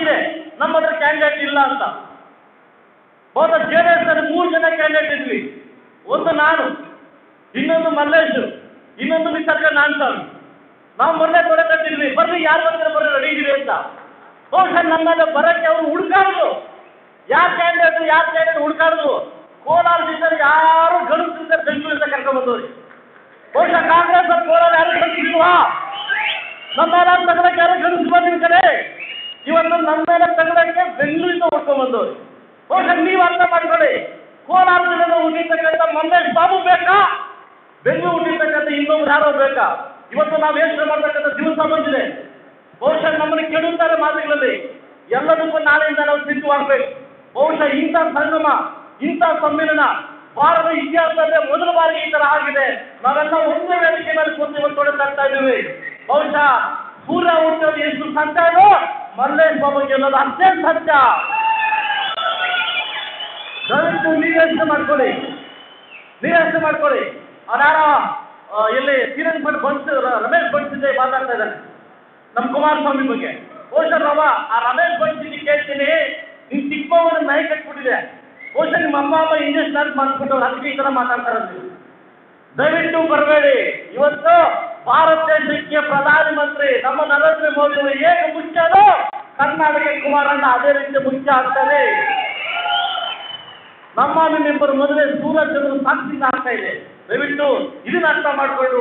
ಆಗಿದೆ ನಮ್ಮ ಹತ್ರ ಕ್ಯಾಂಡಿಡೇಟ್ ಇಲ್ಲ ಅಂತ. ಹೋದ JDS ಅಲ್ಲಿ 3 ಜನ ಕ್ಯಾಂಡಿಡೇಟ್ ಇದ್ವಿ. ಒಂದು ನಾನು, ಇನ್ನೊಂದು ಮಲ್ಲೇಶ್, ಇನ್ನೊಂದು ವಿತರ್ಕ ನಾನ್ಸ್ವಾಮಿ. ನಾವು ಮೊನ್ನೆ ತೊಡೆ ಕಟ್ಟಿದ್ವಿ, ಬರ್ರಿ ಯಾರು ಬಂದ್ರೆ ಬರ್ರಿ ರೆಡಿ ಇದೀವಿ ಅಂತ. ಬಹುಶಃ ನಮ್ಮನ್ನ ಬರಕ್ಕೆ ಅವರು ಹುಡುಕಾಡಿದ್ರು. ಯಾರು ಕ್ಯಾಂಡಿಡೇಟ್ ಹುಡುಕಾಡಿದ್ರು. ಕೋಲಾರದಿಂದ ಯಾರು ಗಣಸಿಂದ ಬೆಂಗಳೂರಿಂದ ಕರ್ಕೊಂಡು ಬಂದವ್ರಿ. ಬಹುಶಃ ಕಾಂಗ್ರೆಸ್ ಅವ್ರು ಕೋಲಾರ ಯಾರು ಕಳಿಸಿಲ್ವಾ? ನಮ್ಮ ಮೇಲೆ ತಗೊಳಕ್ಕೆ ಯಾರು ಗಣಸು ಬಂದಿನ ಕಡೆ ಇವತ್ತು ನಮ್ಮ ಮೇಲೆ ತಗೊಳಕ್ಕೆ ಬೆಂಗಳೂರಿಂದ ಹೊಡ್ಕೊಂಡ್ ಬಂದವ್ರಿ. ಬಹುಶಃ ನೀವು ಅರ್ಥ ಮಾಡ್ಕೊಳ್ಳಿ, ಕೋಲಾರ ಜಿಲ್ಲೆಯಿಂದ ಹುಟ್ಟಿರ್ತಕ್ಕಂಥ ಮಲ್ಲೇಶ್ ಬಾಬು ಬೇಕಾ, ಬೆಂಗಳೂರು ಹುಟ್ಟಿರ್ತಕ್ಕಂಥ ಇನ್ನೊಬ್ರು ಯಾರೋ ಬೇಕಾ? ಇವತ್ತು ನಾವು ಯೋಚನೆ ಮಾಡ್ತಕ್ಕಂಥ ದಿವಸ ಬಂದಿದೆ. ಬಹುಶಃ ನಮ್ಮನ್ನು ಕೆಡುತ್ತಾರೆ ಮಾತುಗಳಲ್ಲಿ. ಎಲ್ಲದಕ್ಕೂ ನಾಳೆಯಿಂದ ನಾವು ಸಿದ್ಧವಾಗಬೇಕು. ಬಹುಶಃ ಇಂಥ ಸಂಗಮ, ಇಂಥ ಸಮ್ಮೇಳನ ಭಾರತ ಇತಿಹಾಸದಲ್ಲೇ ಮೊದಲ ಬಾರಿಗೆ ಈ ತರ ಆಗಿದೆ. ನಾವೆಲ್ಲ ಒಂದೇ ವೇದಿಕೆ ಮೇಲೆ ಕೂತು ತೊಡಗ್ತಾ ಇದ್ದೀವಿ. ಬಹುಶಃ ಸೂರ್ಯ ಹುಟ್ಟೋದು ಎಷ್ಟು ಸತ್ಯನೋ ಮಲ್ಲೇಶ್ ಬಾಬು ಗೆಲ್ಲೋದು ಅಷ್ಟೇ ಸತ್ಯ. ದಯವಿಟ್ಟು ನೀವೇ ಮಾಡ್ಕೊಳ್ಳಿ. ಅವ್ರ್ಯಾರೋ ಇಲ್ಲಿ ಕಿರಣ್ ರಮೇಶ್ ಬನ್ಸಿದ್ದೆ ಮಾತಾಡ್ತಾ ಇದ್ದಾನೆ ನಮ್ಮ ಕುಮಾರಸ್ವಾಮಿ ಬಗ್ಗೆ. ಬಹುಶಃ ಆ ರಮೇಶ್ ಬನ್ಸಿದ್ದೆ ಕೇಳ್ತೀನಿ, ನಿಮ್ ಚಿಕ್ಕಮ್ಮನ ನಾಯಿ ಕಟ್ಬಿಟ್ಟಿದೆ. ಬಹುಶಃ ನಿಮ್ಮ ಅಮ್ಮ ಇಂಗ್ಲಿಷ್ ಡ್ಯಾನ್ಸ್ ಮಾಡಿಸ್ಬಿಟ್ಟು ಅದಕ್ಕೆ ಈ ತರ ಮಾತಾಡ್ತಾರೆ. ದಯವಿಟ್ಟು ಬರಬೇಡಿ. ಇವತ್ತು ಭಾರತ ದೇಶಕ್ಕೆ ಪ್ರಧಾನ ಮಂತ್ರಿ ನಮ್ಮ ನರೇಂದ್ರ ಮೋದಿ ಅವರು ಹೇಗೆ ಮುಖ್ಯನೋ ಕರ್ನಾಟಕ ಕುಮಾರಣ್ಣ ಅದೇ ರೀತಿ ಮುಖ್ಯ ಆಗ್ತಾರೆ. ನಮ್ಮ ನಿಮ್ಮಿಬ್ಬರು ಮದುವೆ ಸೂರಜ್ ಅವರು ಸಾಕ್ಷಿಯಿಂದ ಆಗ್ತಾ ಇದೆ. ದಯವಿಟ್ಟು ಇದನ್ನ ಅರ್ಥ ಮಾಡಿಕೊಂಡು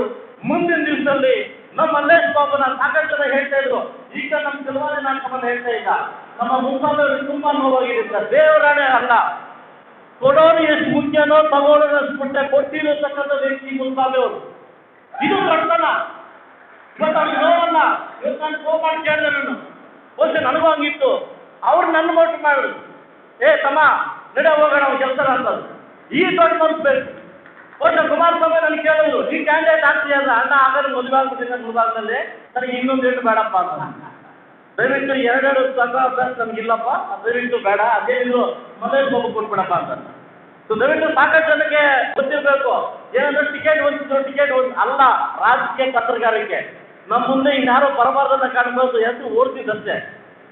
ಮುಂದಿನ ದಿವಸದಲ್ಲಿ ನಮ್ಮ ಮಲ್ಲೇಶ್ ಬಾಬುನ ಸಾಕಷ್ಟು ಜನ ಹೇಳ್ತಾ ಇದ್ರು. ಈಗ ನಮ್ಮ ಕೆಲವಾರು ನಾಟಕವನ್ನು ಹೇಳ್ತಾ ಇದ್ದ. ನಮ್ಮ ಮುನ್ಸಾಮಿಯವರು ತುಂಬಾ ನೋವಾಗಿರುತ್ತೆ. ದೇವರಾಣೆ ಅಲ್ಲ, ಕೊಡೋರು ಎಷ್ಟು ಮುಖ್ಯನೋ ತಗೊಳ್ಳೋರು ಅಷ್ಟು ಮುಖ್ಯ. ಕೊಟ್ಟಿರತಕ್ಕಂಥ ವ್ಯಕ್ತಿ ಮುನ್ಸಾಮಿಯವರು. ಇದು ದೊಡ್ಡತನ. ಇವತ್ತು ಅವ್ರಿಗೆ ನೋವಲ್ಲ. ಇವತ್ತು ನಾನು ಕೋಪಾಡಿ ಕೇಳಿದೆ. ನಾನು ಬಹುಶಃ ನನಗೂ ಹಂಗಿತ್ತು. ಅವ್ರು ನನ್ನ ಮೋಟ್ ಮಾಡಿದ್ರು, ತಮ್ಮ ನಡೆ ಹೋಗೋಣ ಅವ್ರು ಕೆಲಸ ಅಂತದ್ದು. ಈ ದೊಡ್ಡ ಮನ್ಸು ಬೇಕು. ಬಹುಶಃ ಕುಮಾರಸ್ವಾಮಿ ನನಗೆ ಕೇಳಿದ್ರು, ಈ ಕ್ಯಾಂಡಿಡೇಟ್ ಆಗ್ತೀಯಲ್ಲ ಅಣ್ಣ, ಹಾಗಾದ್ರೆ ಮದುವೆ ಆಗ್ಬಿಟ್ಟಿದ್ದ ಮುಳುಗಾಗದಲ್ಲಿ ನನಗೆ ಇನ್ನೊಂದು ಏನು ಬೇಡಪ್ಪ ಅಂತ. ದಯವಿಟ್ಟು 2 ಸಂಘ ಅಭ್ಯಾಸ ನಮಗಿಲ್ಲಪ್ಪ, ದಯವಿಟ್ಟು ಬೇಡ, ಅದೇನಿದ್ರು ಮಲ್ಲೇಶ್ ಬಾಬು ಕೊಟ್ಬಿಡಪ್ಪ ಅಂತ. ದಯವಿಟ್ಟು ಸಾಕಷ್ಟು ಜನಕ್ಕೆ ಗೊತ್ತಿರಬೇಕು. ಏನಂದ್ರೆ ಟಿಕೆಟ್ ಅಲ್ಲ, ರಾಜಕೀಯ ಕತ್ತರಿಗಾರಿಕೆ. ನಮ್ಮ ಮುಂದೆ ಇನ್ಯಾರೋ ಬರಬಾರ್ದನ್ನ ಕಾಣ್ಬೋದು ಎಂದು ಓಡ್ತಿದ್ದಷ್ಟೇ.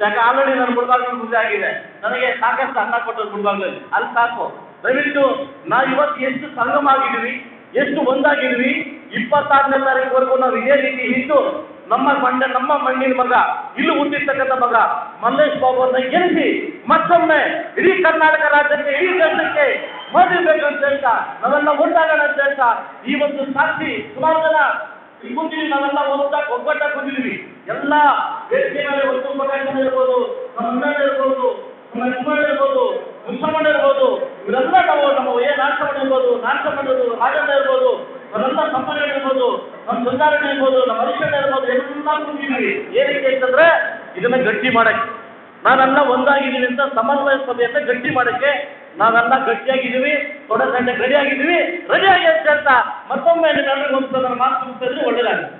ಯಾಕೆ ಆಲ್ರೆಡಿ ನನ್ನ ಮುಳುಗಾಗಲು ಮುಂದೆ ಆಗಿದೆ. ನನಗೆ ಸಾಕಷ್ಟು ಅನ್ನ ಕೊಟ್ಟದ್ದು ಮುಳುಗಾಗಲಲ್ಲಿ, ಅಲ್ಲಿ ಸಾಕು. ದಯವಿಟ್ಟು ನಾವು ಇವತ್ತು ಎಷ್ಟು ಸಂಗಮ ಆಗಿದ್ದೀವಿ, ಎಷ್ಟು ಒಂದಾಗಿದ್ವಿ. 26ನೇ ತಾರೀಕುವರೆಗೂ ನಾವು ಇದೇ ರೀತಿ ಇದ್ದು ನಮ್ಮ ಮಣ್ಣಿನ ಮಗ, ಇಲ್ಲಿ ಹುಟ್ಟಿರ್ತಕ್ಕಂಥ ಮಗ ಮಲ್ಲೇಶ್ ಬಾಬು ಅನ್ನ ಗೆಲ್ಲಿಸಿ ಮತ್ತೊಮ್ಮೆ ಇಡೀ ಕರ್ನಾಟಕ ರಾಜ್ಯಕ್ಕೆ, ಇಡೀ ದೇಶಕ್ಕೆ ಮೋದಿ ಬೇಕಂತ ಹೇಳ್ತಾ ನಾವೆಲ್ಲ ಒಂದಾಗೋಣ ಅಂತ ಹೇಳ್ತಾ ಈ ಒಂದು ಸಾಕ್ಷಿ ಸುಮಾರು ಜನ ಕೂತಿದ್ವಿ. ನಾವೆಲ್ಲ ಒಗ್ಗಟ್ಟಾಗಿ ಕೂತಿದ್ವಿ. ಎಲ್ಲ ವೇದಿಕೆ ಮೇಲೆ ಒಟ್ಟು ಇರ್ಬೋದು, ನಮ್ಮ ಅಣ್ಣ ಇರ್ಬೋದು, ನಮ್ಮ ಯಜಮಾನ ಇರ್ಬೋದು, ಮುನ್ಸಮಣ್ಣ ಇರ್ಬೋದು, ಇವರೆಲ್ಲ ನಮ್ಮ ನಾಟಕಮಣ್ಣ ಇರ್ಬೋದು, ರಾಜಣ್ಣ ಇರ್ಬೋದು, ಅವರೆಲ್ಲ ಸಂಪನ್ನ ಇರ್ಬೋದು, ನಮ್ಮ ಸುಂದಾರಣ್ಣ ಇರ್ಬೋದು, ನಮ್ಮ ಹರಿಶಣ್ಣ ಇರ್ಬೋದು, ಎಲ್ಲ ಕೂತಿದ್ವಿ. ಏನಕ್ಕೆ ಅಂತಂದ್ರೆ ಇದನ್ನ ಗಟ್ಟಿ ಮಾಡಕ್ಕೆ, ನಾವೆಲ್ಲ ಒಂದಾಗಿದ್ದೀವಿ ಅಂತ ಸಮನ್ವಯ ಸಭೆಯನ್ನ ಗಟ್ಟಿ ಮಾಡಕ್ಕೆ ನಾವೆಲ್ಲ ಗಟ್ಟಿಯಾಗಿದ್ದೀವಿ. ತೊಡೆ ರೆಡಿ ಆಗಿದ್ದೀವಿ ಅಂತ ಹೇಳ್ತಾ ಮತ್ತೊಮ್ಮೆ ನಿಮ್ಮೆಲ್ಲರಿಗೂ ಒಂದು ಮಾತು ಮುಗಿಸಿದ್ರೆ ಒಳ್ಳೆಯದಾಗುತ್ತೆ.